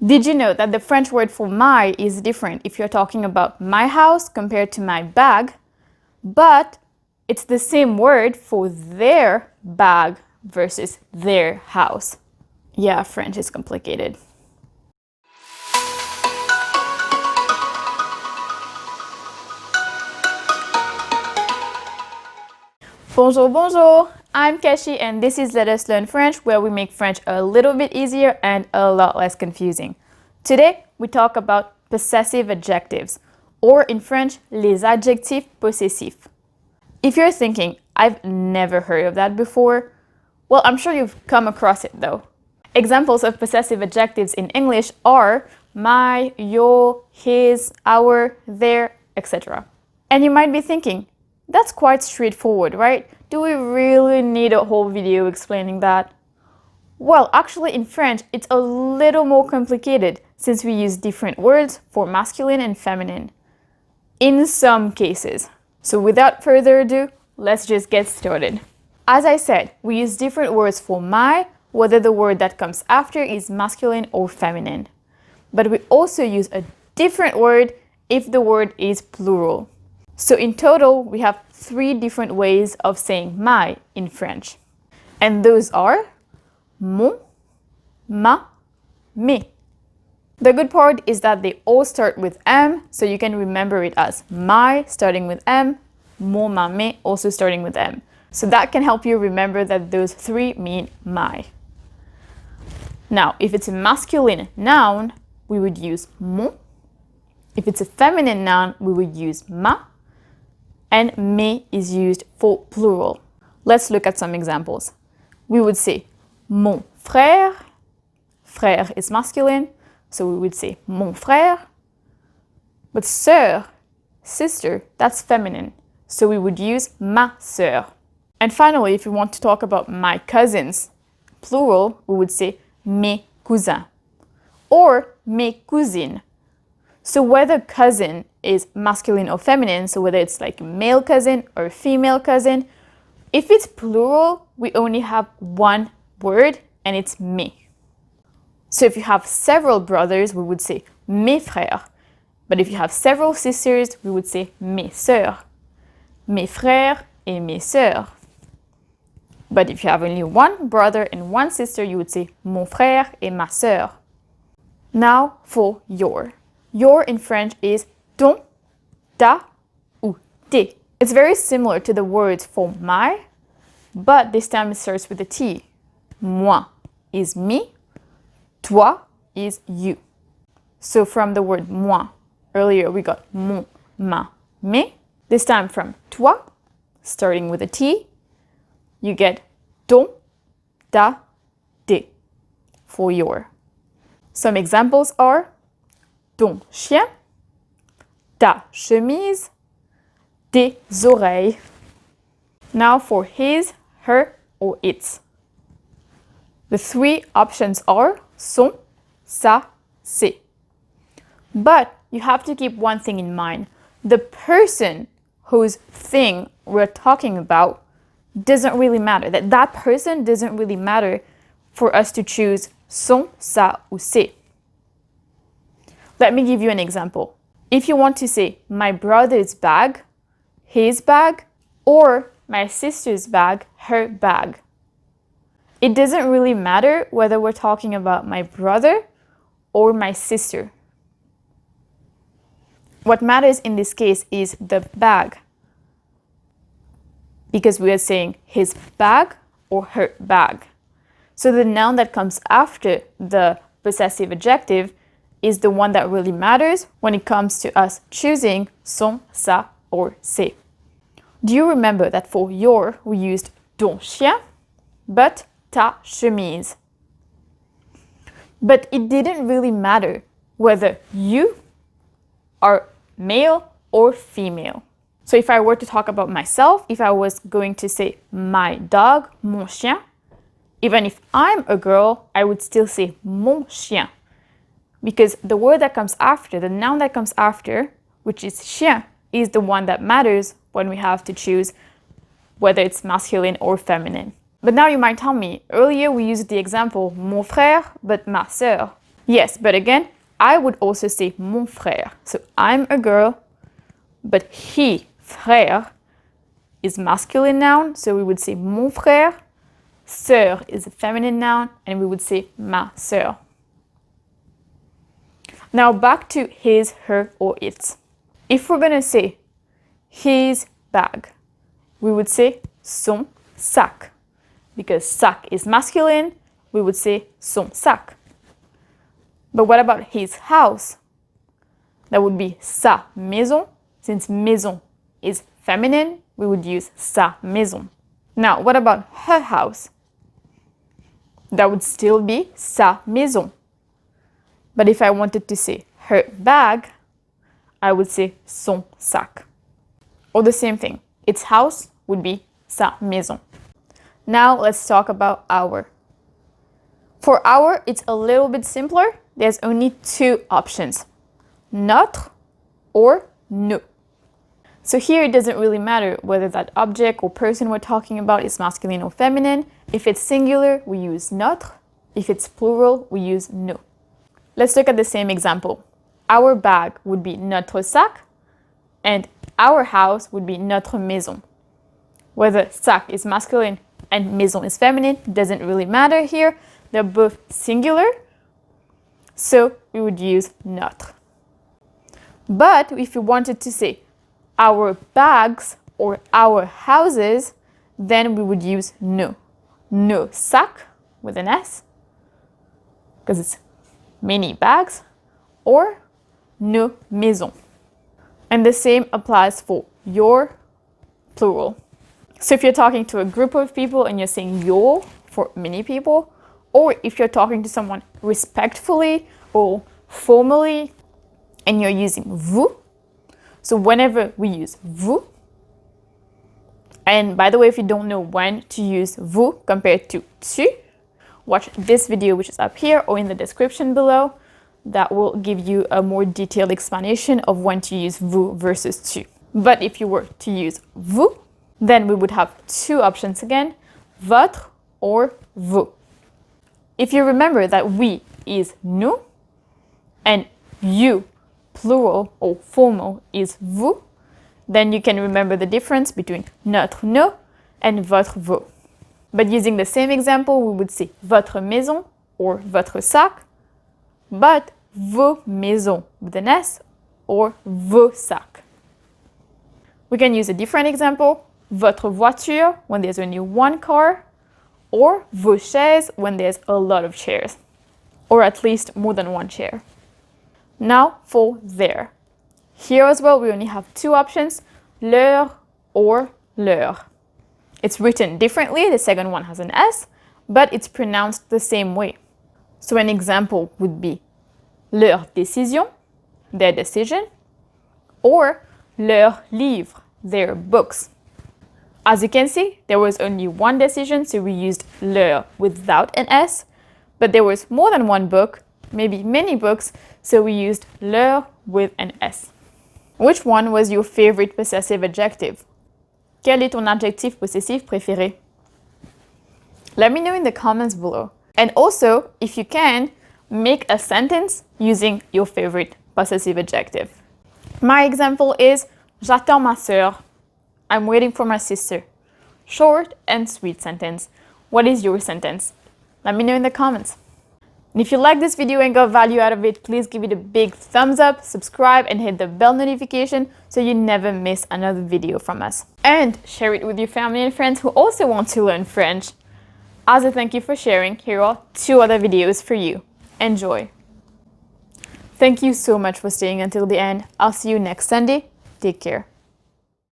Did you know that the French word for my is different if you're talking about my house compared to my bag, but it's the same word for their bag versus their house. Yeah, French is complicated. Bonjour, bonjour! I'm Keshi and this is Let Us Learn French, where we make French a little bit easier and a lot less confusing. Today, we talk about possessive adjectives, or in French, les adjectifs possessifs. If you're thinking, I've never heard of that before, well, I'm sure you've come across it though. Examples of possessive adjectives in English are my, your, his, our, their, etc. And you might be thinking, that's quite straightforward, right? Do we really need a whole video explaining that? Well, actually in French, it's a little more complicated since we use different words for masculine and feminine. In some cases. So without further ado, let's just get started. As I said, we use different words for my, whether the word that comes after is masculine or feminine. But we also use a different word if the word is plural. So in total, we have 3 different ways of saying my in French. And those are mon, ma, mes. The good part is that they all start with M, so you can remember it as my starting with M, mon, ma, mes also starting with M. So that can help you remember that those 3 mean my. Now, if it's a masculine noun, we would use mon. If it's a feminine noun, we would use ma. And mes is used for plural. Let's look at some examples. We would say mon frère. Frère is masculine, so we would say mon frère. But sœur, sister, that's feminine, so we would use ma sœur. And finally, if we want to talk about my cousins, plural, we would say mes cousins or mes cousines. So whether cousin is masculine or feminine, so whether it's like a male cousin or a female cousin, if it's plural, we only have one word and it's mes. So if you have several brothers, we would say mes frères. But if you have several sisters, we would say mes sœurs. Mes frères et mes sœurs. But if you have only one brother and one sister, you would say mon frère et ma sœur. Now for your. Your in French is ton, ta, ou tes. It's very similar to the words for my, but this time it starts with a T. Moi is me, toi is you. So from the word moi, earlier we got mon, ma, mes. This time from toi, starting with a T, you get ton, ta, tes for your. Some examples are ton chien, ta chemise, tes oreilles. Now for his, her, or its. The 3 options are son, sa, c'est. But you have to keep one thing in mind. The person whose thing we're talking about doesn't really matter. That person doesn't really matter for us to choose son, sa, ou c'est. Let me give you an example. If you want to say my brother's bag, his bag, or my sister's bag, her bag, it doesn't really matter whether we're talking about my brother or my sister. What matters in this case is the bag, because we are saying his bag or her bag. So the noun that comes after the possessive adjective is the one that really matters when it comes to us choosing son, sa, or c'est. Do you remember that for your, we used ton chien, but ta chemise? But it didn't really matter whether you are male or female. So if I were to talk about myself, if I was going to say my dog, mon chien, even if I'm a girl, I would still say mon chien. Because the word that comes after, the noun that comes after, which is chien, is the one that matters when we have to choose whether it's masculine or feminine. But now you might tell me, earlier we used the example mon frère, but ma sœur. Yes, but again, I would also say mon frère. So I'm a girl, but he, frère, is masculine noun, so we would say mon frère. Sœur is a feminine noun, and we would say ma sœur. Now back to his, her, or its. If we're going to say his bag, we would say son sac. Because sac is masculine, we would say son sac. But what about his house? That would be sa maison. Since maison is feminine, we would use sa maison. Now, what about her house? That would still be sa maison. But if I wanted to say her bag, I would say son sac. Or the same thing, its house would be sa maison. Now let's talk about our. For our, it's a little bit simpler. There's only two options, notre or nous. So here it doesn't really matter whether that object or person we're talking about is masculine or feminine. If it's singular, we use notre. If it's plural, we use nous. Let's look at the same example. Our bag would be notre sac, and our house would be notre maison. Whether sac is masculine and maison is feminine doesn't really matter here. They're both singular, so we would use notre. But if we wanted to say our bags or our houses, then we would use nos. Nos sacs with an S, because it's many bags, or nos maisons. And the same applies for your, plural. So if you're talking to a group of people and you're saying your for many people, or if you're talking to someone respectfully or formally and you're using vous, so whenever we use vous, and by the way, if you don't know when to use vous compared to tu, watch this video which is up here or in the description below. That will give you a more detailed explanation of when to use vous versus tu. But if you were to use vous, then we would have two options again, votre or vous. If you remember that we is nous and you, plural or formal, is vous, then you can remember the difference between notre nous and votre vous. But using the same example, we would say votre maison or votre sac, but vos maisons with an S or vos sacs. We can use a different example, votre voiture when there's only one car, or vos chaises when there's a lot of chairs, or at least more than one chair. Now for their. Here as well, we only have two options, leur or leur. It's written differently, the second one has an S, but it's pronounced the same way. So an example would be leur décision, their decision, or leur livre, their books. As you can see, there was only one decision, so we used leur without an S, but there was more than one book, maybe many books, so we used leur with an S. Which one was your favorite possessive adjective? Quel est ton adjectif possessif préféré? Let me know in the comments below. And also, if you can, make a sentence using your favorite possessive adjective. My example is j'attends ma sœur. I'm waiting for my sister. Short and sweet sentence. What is your sentence? Let me know in the comments. And if you like this video and got value out of it, please give it a big thumbs up, subscribe, and hit the bell notification so you never miss another video from us. And share it with your family and friends who also want to learn French. As a thank you for sharing, here are 2 other videos for you. Enjoy! Thank you so much for staying until the end. I'll see you next Sunday. Take care.